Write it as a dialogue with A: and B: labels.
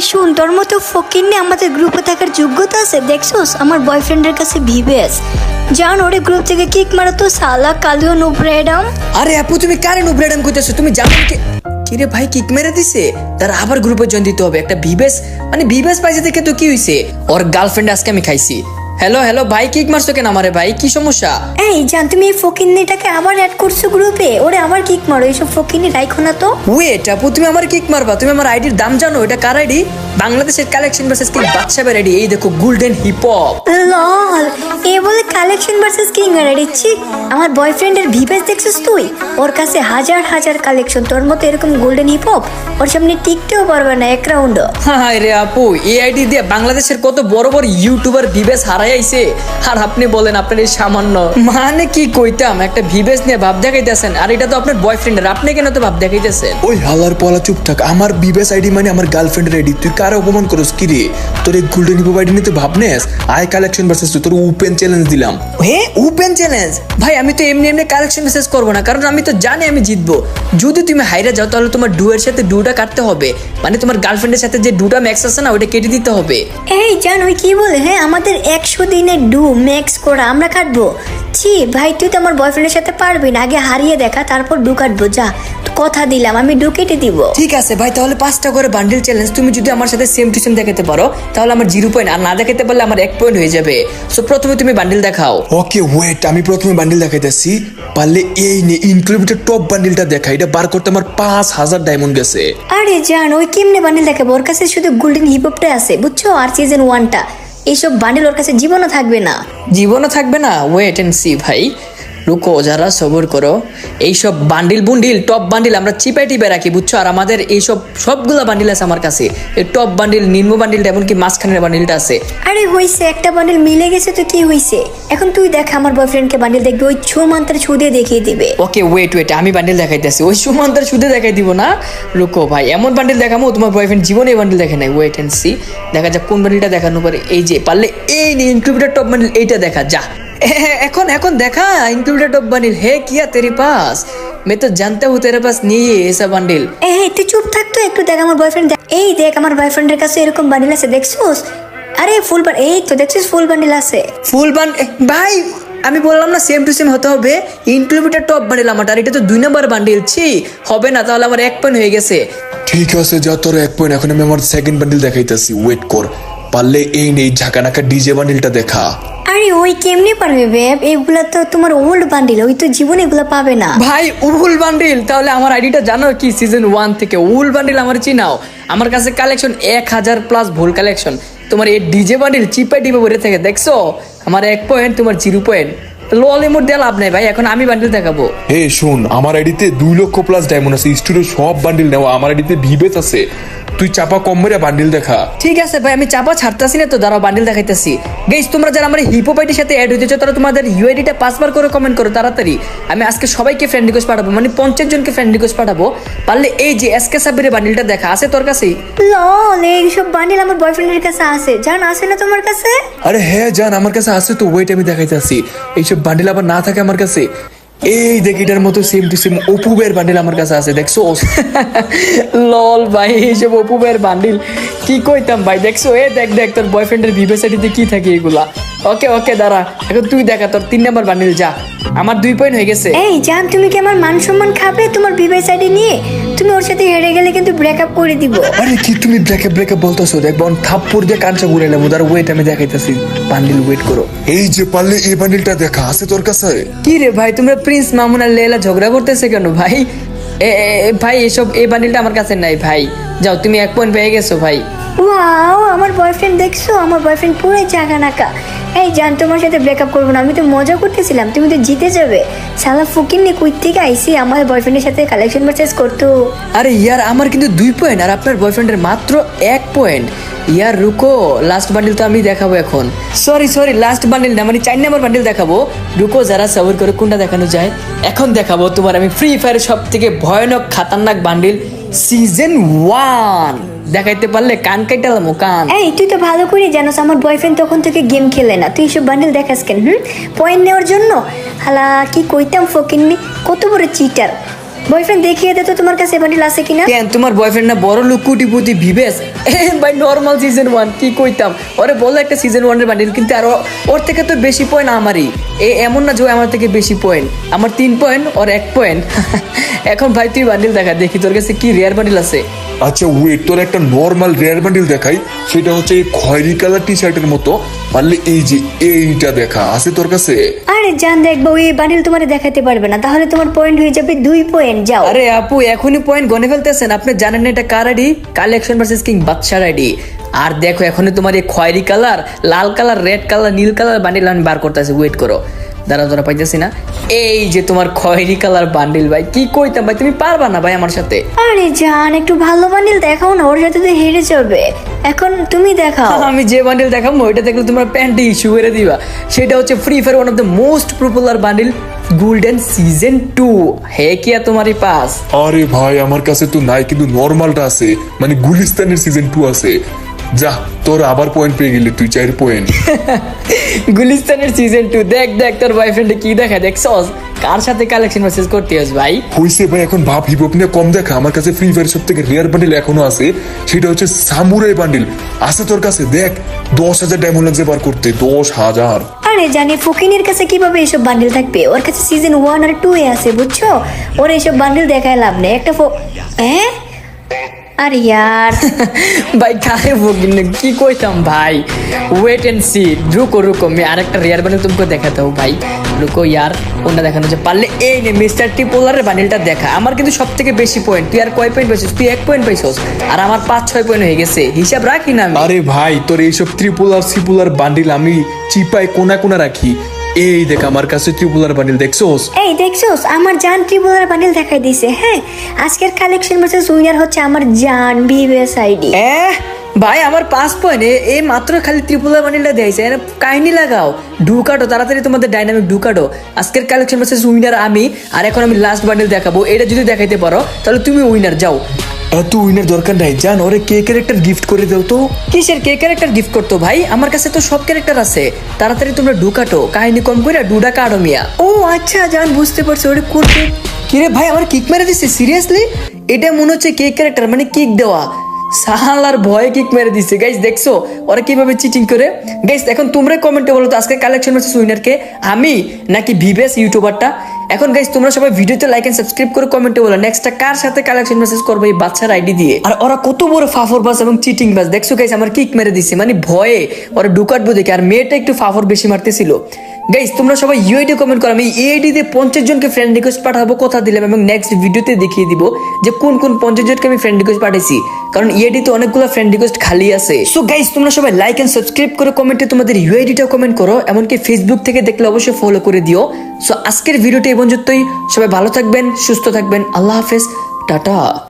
A: শুন, তোর মতো ফকিন্নি আমাদের গ্রুপে থাকার যোগ্যতা আছে দেখছোস? আমার বয়ফ্রেন্ডের কাছে ভিভেস জান, ওরে গ্রুপ থেকে কিক মারা তো সালা কালিও নুব্রেডাম।
B: আরে আপু তুমি কারে নুব্রেডাম কইতেছো? তুমি জানো কি রে ভাই কিক মেরে দিছে, তার আবার গ্রুপে জয়েন দিতে হবে। একটা ভিভেস মানে ভিভেস পাইছে দেখে তো কি হইছে, ওর গার্লফ্রেন্ড আজকে আমি খাইছি। হ্যালো হ্যালো ভাই, কিক মারছো কেন আমারে ভাই, কি সমস্যা?
A: এই জান, তুমি এই ফকিন্নিটাকে আবার অ্যাড করছো গ্রুপে, ওরে আবার কিক মারো। এইসব ফকিন্নি রাইখো না তো।
B: ওয়েট আপু, তুমি আমার কিক মারবা? তুমি আমার আইডির দাম জানো? এটা কার আইডি? বাংলাদেশের কালেকশন ভার্সেস কিং বাদশাহের আইডি। এই দেখো গোল্ডেন হিপ হপ।
A: লল, এ বলে কালেকশন ভার্সেস কিং এর আইডি। আমার বয়ফ্রেন্ডের ভিভেস দেখছিস তুই? ওর কাছে হাজার হাজার কালেকশন, তোর মতো এরকম গোল্ডেন হিপ হপ ওর সামনে টিকতেও পারবে না এক রাউন্ড।
B: হায় রে আপু, এই আইডি দিয়ে বাংলাদেশের কত বড় বড় ইউটিউবার ভিভেস হারাই আইছে, আর আপনি বলেন আপনার এই সামান্য মানে কি কইতাম একটা ভিভেস নিয়ে ভাব দেখাইতেছেন, আর এটা তো আপনার বয়ফ্রেন্ডের, আপনি কেন তো ভাব দেখাইতেছেন?
C: ওই হালার পলা চুপ থাক। আমার বিবেস আইডি মানে আমার গার্লফ্রেন্ডের আইডি, তুই কার অপমান করস? কি রে তোর এই গোল্ডেন হিপ আইডি নিতে ভাবনেস? আই কালেকশন ভার্সেস তোর ওপেন চ্যালেঞ্জ দিলাম।
B: হ্যাঁ ওপেন চ্যালেঞ্জ? ভাই আমি তো এমনি এমনি কালেকশন মেসেজ করবো না, কারণ আমি তো জানি আমি জিতবো। যদি তুমি হাইরা যাও তাহলে তোমার ডুয়ের সাথে ডুটা কাটতে হবে, মানে তোমার গার্লফ্রেন্ডের সাথে যে ডুটা ম্যাক্স আছে না ওটা কেটে দিতে হবে।
A: এই জান, ওই কি বলে? হ্যাঁ, আমাদের 100 দিনের ডু ম্যাক্স করা আমরা কাটবো। ছি ভাই, তুই তো আমার বয়ফ্রেন্ডের সাথে পারবি না, আগে হারিয়ে দেখা তারপর ডু কাটবো। যা, কথা দিলাম আমি ডু কেটে দিব।
B: ঠিক আছে ভাই, তাহলে 5টা করে বান্ডিল চ্যালেঞ্জ। তুমি যদি আমার সাথে সেম টু সেম দেখাতে পারো তাহলে আমার 0 পয়েন্ট, আর না দেখাতে পারলে আমার 1 পয়েন্ট হয়ে যাবে। সো প্রথমে তুমি বান্ডিল দেখাও।
C: ওকে ওয়েট, আমি প্রথমে বান্ডিল দেখাইতেছি। পারলে এই নে ইনক্লুডেড টপ বান্ডিলটা দেখা, এটা বার করতে আমার 5000 ডায়মন্ড গেছে।
A: আরে জান, ওই কেমনে বান্ডিল দেখাবো? ওর কাছে শুধু গোল্ডেন হিপ হপটা আছে বুঝছো, আর সিজন 1টা। এইসব বান্ডিল ওর কাছে জীবনও থাকবে না।
B: জীবনও থাকবে না? ওয়েট এন্ড সি ভাই, রুকো যারা, সবর করো। এইসব বান্ডিল বুন্ডিল টপ বান্ডিল আমরা চিপাই টিপে রাখি বুঝছো, আর আমাদের এইসব সবগুলা বান্ডিল আছে আমার কাছে। এই টপ বান্ডিল, নিম্ন বান্ডিলটা, এমনকি মাঝখানের বান্ডিলটা আছে।
A: আরে হইছে, একটা বান্ডিল মিলে গেছে তো কি হইছে? এখন তুই দেখ আমার বয়ফ্রেন্ডকে বান্ডিল দেখবি, ওই ছু মান্তার ছু দিয়ে দেখিয়ে দিবে।
B: ওকে ওয়েট ওয়েট, আমি বান্ডিল দেখাইতেছি। ওই সুমন্তার সুদে দেখাই দিব না, রুকো ভাই। এমন বান্ডিল দেখাবো তোমার বয়ফ্রেন্ড জীবনে এই বান্ডিল দেখে নাই। ওয়েট এন্ড সি, দেখা যাক কোন বান্ডিলটা দেখানো পারে। এই যে পারলে এই ইনক্লুডেড টপ বান্ডিল এইটা দেখা যা। এখন দেখা इंक्लूडेड टॉप बंडल है क्या तेरे पास? मैं तो जानता हूँ तेरे पास नहीं है ऐसा बंडल।
A: এই তুই চুপ থাক তো একটু। দেখ আমার বয়ফ্রেন্ড, এই দেখ আমার বয়ফ্রেন্ডের কাছে এরকম বান্ডিল আছে দেখছোস? আরে ফুল বান্ডিল, এই তো দেখছিস ফুল বান্ডিল আছে।
B: ফুল বান্ডেল ভাই, আমি বললাম না সেম টু সেম হতে হবে। ইনক্লুডেড টপ বান্ডেল আমার, আর এটা তো 2 নম্বর বান্ডেল। ছি হবে না, তাহলে আমার 1 পয়েন্ট হয়ে গেছে।
C: ঠিক আছে যা, তোর 1 পয়েন্ট। এখন আমি আমার সেকেন্ড বান্ডিল দেখাইতেছি, ওয়েট কর। পারলে এই নেই ঝাঁকানাকা ডিজে বান্ডিলটা দেখা।
A: আরে ওই কেমনে পারবে বেব? এগুলা তো তোমার ওল্ড বান্ডিল, ওই তো জীবনে এগুলা পাবে না।
B: ভাই উল বান্ডিল? তাহলে আমার আইডিটা জানো কি? সিজন 1 থেকে উল বান্ডিল আমার চিনাও। আমার কাছে কালেকশন 1000+ ভুল কালেকশন। তোমার এই ডিজে বান্ডিল চিপাই টিপে ভরে থাকে দেখছো? আমার 1 পয়েন্ট, তোমার 0 পয়েন্ট। লল এমোট দিয়ে লাভ নেই ভাই, এখন আমি বান্ডিল দেখাবো।
C: হে শুন, আমার আইডিতে 2 লক্ষ প্লাস ডায়মন্ড আছে। স্টুডিও সব বান্ডিল নেওয়া, আমার আইডিতে ভিভেস আছে। তুই চাপা কম মেরে বান্ডিল দেখা।
B: ঠিক আছে ভাই, আমি চাপা ছাড়তাছি না তো, দাঁড়াও বান্ডিল দেখাইতেছি। গাইস তোমরা যারা আমার হিপো পার্টির সাথে অ্যাড হইতেছো তারা তোমাদের ইউআইডিটা 5বার করে কমেন্ট করো তাড়াতাড়ি। আমি আজকে সবাইকে ফ্রেন্ড রিকোয়েস্ট পাঠাবো, মানে 50 জনকে ফ্রেন্ড রিকোয়েস্ট পাঠাবো। পারলে এই যে এসকে সাব্বিরের বান্ডিলটা দেখা আছে তোর কাছে?
A: লল, এইসব বান্ডিল আমার বয়ফ্রেন্ডের কাছে আছে। জান আছে না তোমার কাছে?
C: আরে হ্যাঁ জান, আমার কাছে আছে তো। ওয়েট আমি দেখাইতেছি। এইসব বান্ডিল আবার না থাকে আমার কাছে। এই দেখ, এটার মতো সেম টু সেম অপুবের বান্ডিল আমার কাছে আছে দেখছো?
B: লল ভাই, এইসব অপুবের বান্ডিল কি কইতাম ভাই, দেখছো? এ দেখ দেখ তোর বয়ফ্রেন্ডের ভিভেসাইটিতে কি থাকে এগুলা। ওকে ওকে দাঁড়া, এখন তুই দেখা তোর 3 নম্বর বান্ডিল যা। আমার 2 পয়েন্ট হয়ে গেছে।
A: এই জান, তুমি কি আমার মান সম্মান খাবে তোমার বিবাহ সাইডে নিয়ে? তুমি ওর সাথে হেরে গেলে কিন্তু ব্রেকআপ করে দিব।
C: আরে কি তুমি ব্রেকআপ বলতেছো? দেখবো থাপ্পড় দিয়ে কাঞ্চা ঘুরে নেবো। দাঁড়া ওয়েট, আমি দেখাইতেছি বান্ডিল, ওয়েট করো। এই যে পারলে এই বান্ডিলটা দেখা আছে তোর কাছে?
B: কি রে ভাই, তোমরা প্রিন্স মামুন আর লেলা ঝগড়া করতেছে কেন ভাই? ভাই এসব এই বান্ডিলটা আমার কাছে নাই ভাই। যাও, তুমি 1 পয়েন্ট পেয়ে গেছো ভাই।
A: ওয়াও, আমার বয়ফ্রেন্ড দেখছো? আমার বয়ফ্রেন্ড পুরো জাগা নাকা। এই জান, তোমার সাথে ব্রেকআপ করবো না, আমি তো মজা করতেছিলাম, তুমি তো জিতে যাবে। শালা ফকিন্নি কই থেকে আইছি আমার বয়ফ্রেন্ডের সাথে কালেকশন পারচেজ করতো।
B: আরে ইয়ার, আমার কিন্তু 2 পয়েন্ট আর আপনার বয়ফ্রেন্ডের মাত্র 1 পয়েন্ট। ইয়ার রুকো, লাস্ট বান্ডিল তো আমি দেখাবো এখন। সরি লাস্ট বান্ডিল না, মানে 4 নম্বর বান্ডিল দেখাবো। রুকো যারা, সবর করে কোনটা দেখানো যায়। এখন দেখাবো তোমার আমি ফ্রি ফায়ারের সব থেকে ভয়ানক খাতারনাক বান্ডিল সিজন 1 দেখাইতে পারলে কান কাইটালাম কান।
A: এই তুই তো ভালো করে জানোস আমার বয়ফ্রেন্ড তখন থেকে গেম খেলে না, তুই এসব বান্ডিল দেখাস কেন? পয়েন্ট নেওয়ার জন্য? হালা কি কইতাম ফকিন্নি, কত বড় চিটার। বয়ফ্রেন্ড দেখিয়ে দে তো তোমার কাছে বান্ডিল আছে কিনা।
B: কেন তোমার বয়ফ্রেন্ড না বড় লোক কোটিপতি ভিবেস? ভাই নর্মাল সিজন 1 কি কইতাম ওরে বলো একটা সিজন 1 এর বান্ডিল, কিন্তু আর ওর থেকে তো বেশি পয়েন্ট আমারই। এমন না যে ও আমার থেকে বেশি পয়েন্ট, আমার 3 পয়েন্ট ওর 1 পয়েন্ট। এখন ভাই তুই বান্ডিল দেখা, দেখি তোর কাছে কি রেয়ার বান্ডিল আছে।
C: আচ্ছা ওয়েট, তোর একটা নর্মাল রেয়ার বান্ডিল দেখাই, সেটা হচ্ছে এই খয়েরি কালার টি শার্টের মতো, পারলে এই যে এইটা দেখা আছে তোর কাছে।
A: আরে জান দেখবো এই বান্ডিল তোমার দেখাতে পারবে না, তাহলে তোমার পয়েন্ট হয়ে যাবে 2 পয়েন্ট। যাও।
B: আরে আপু এখনই পয়েন্ট গনে ফেলতেছেন, আপনি জানেন না এটা কার আইডি? কালেকশন ভার্সেস কিং বাদশার আইডি। আর দেখো এখনই তোমার এই খয়েরি কালার, লাল কালার, রেড কালার, নীল কালার বান্ডিল আমি বার করতেছি, ওয়েট করো। দাঁড়া পাইতেছি না, এই যে তোমার খয়েরি কালার বান্ডিল। ভাই কি কইতাম ভাই, তুমি পারবা না ভাই আমার সাথে।
A: আরে জান একটু ভালো বান্ডিল দেখাও না, ওর সাথে তো হেরে যাবে। এখন তুমি দেখাও।
B: আমি যে বান্ডিল দেখাবো ওইটা দেখলে তোমার প্যান্টে ইস্যু করে দিবা। সেটা হচ্ছে free fire one of the most popular bundle golden season 2। হে কিয়া তোমারই পাস?
C: আরে ভাই আমার কাছে তো নাই, কিন্তু নর্মালটা আছে, মানে গুলিস্তানের সিজন 2 আছে। যা, তোর আবার পয়েন্ট পেয়ে গেলি তুই, 4 পয়েন্ট।
B: গুলিস্তানের সিজন 2 দেখ তোর বয়ফ্রেন্ডে কি দেখা, দেখছস কার সাথে কালেকশন মেসেজ করতে হস ভাই?
C: হইছে ভাই, এখন ভাব হিপ হপ নিয়ে কম দেখা। আমার কাছে ফ্রি ফায়ার সব থেকে রেয়ার বান্ডিল এখনো আছে, সেটা হচ্ছে সামুরাই বান্ডিল আছে তোর কাছে। দেখ 10,000 ডায়মন্ড লাগছে বার করতে, 10,000।
A: আরে জানি ফকিনের কাছে কিভাবে এসব বান্ডিল থাকবে, ওর কাছে সিজন 1 আর 2 এ আছে বুঝছো। ওর এইসব বান্ডিল দেখায় লাভ নেই। একটা হ্যাঁ আরে ইয়ার।
B: ভাই কারে বকিন কি কইতাম ভাই, ওয়েট এন্ড সি। রুকো আমি আরেকটা রেয়ার বান্ডিল তোমাকে দেখাতে হো ভাই, রুকো ইয়ার। ওটা দেখানো যে পারলে এই নে মিস্টার টি পোলারের বান্ডিলটা দেখা। আমার কিন্তু সব থেকে বেশি পয়েন্ট, তুই আর কয় পয়েন্ট পাইছিস? তুই 1 পয়েন্ট পাইছিস, আর আমার 5-6 পয়েন্ট হয়ে গেছে, হিসাব রাখি না আমি।
C: আরে ভাই তোর এইসব ত্রিপুলার সিপুলার বান্ডিল আমি চিপায় কোনা রাখি। এই দেখ আমার কাছে ত্রিপুলার বান্ডিল, দেখছোস?
A: এই দেখছোস আমার জান ট্রিপলার বান্ডিল দেখাই দিছে। হ্যাঁ আজকের কালেকশন ভার্সেস উইনার হচ্ছে আমার জান বিবিএস আইডি।
B: ভাই আমার 5 পয়েন্ট, এই মাত্র খালি ত্রিপুলার বান্ডিলটা দিয়েছে। এর কাহিনী লাগাও, ঢুকাটো তাড়াতাড়ি তোমাদের ডাইনামিক ঢুকাটো। আজকের কালেকশন ভার্সেস উইনার আমি, আর এখন আমি লাস্ট বান্ডিল দেখাবো। এটা যদি দেখাইতে পারো তাহলে তুমি উইনার। যাও।
C: এত উইনার দরকার নাই, জান ওরে কে ক্যারেক্টার গিফট করে দাও তো।
B: কিসের কে ক্যারেক্টার গিফট করতো ভাই? আমার কাছে তো সব ক্যারেক্টার আছে, তাড়াতাড়ি তোমরা ঢুকাটো, কাহিনী কম করে ডুডা কাটো মিয়া। ও আচ্ছা জান বুঝতে পারছো, ওটা করতে কিরে ভাই আমার কিক মেরে দিছে সিরিয়াসলি? এটা মনে হচ্ছে কে ক্যারেক্টার, মানে কিক দেওয়া। সাহালার ভয়ে কিক মেরে দিছে। গাইস দেখছো ওরা কিভাবে চিটিং করে? গাইস এখন তোমরা কমেন্টে বলো তো আজকে কালেকশন ভার্সেস উইনার কে, আমি নাকি ভিভেস ইউটিউবারটা? এখন গাইস তোমরা সবাই ভিডিওতে লাইক এন্ড সাবস্ক্রাইব করে কমেন্টে বলো নেক্সটটা কার সাথে কালেকশন মেসেজ করবে এই বাচ্চার আইডি দিয়ে। আর ওরা কত বড় ফাফর বাস এবং চিটিং বাস, দেখছো গাইস আমার কিক মেরে দিছে, মানে ভয়ে ওরা ঢুকাটবো দেখে। আর মেয়েটা একটু ফাফর বেশি মারতেছিল। গাইস তোমরা সবাই ইউআইডি কমেন্ট করো, আমি এই আইডি দিয়ে 50 জনকে ফ্রেন্ড রিকোয়েস্ট পাঠাবো, কথা দিলাম, এবং নেক্সট ভিডিওতে দেখিয়ে দিব যে কোন 50 জনকে আমি ফ্রেন্ড রিকোয়েস্ট পাঠাইছি, কারণ ইউআইডি তে অনেকগুলো ফ্রেন্ড রিকোয়েস্ট খালি আছে। সো গাইস তোমরা সবাই লাইক এন্ড সাবস্ক্রাইব করে কমেন্টে তোমাদের ইউআইডিটাও কমেন্ট করো, এমনকি ফেসবুক থেকে দেখলে অবশ্যই ফলো করে দিও। সো আজকের ভিডিওটা এই পর্যন্তই, সবাই ভালো থাকবেন, সুস্থ থাকবেন, আল্লাহ হাফেজ, টাটা।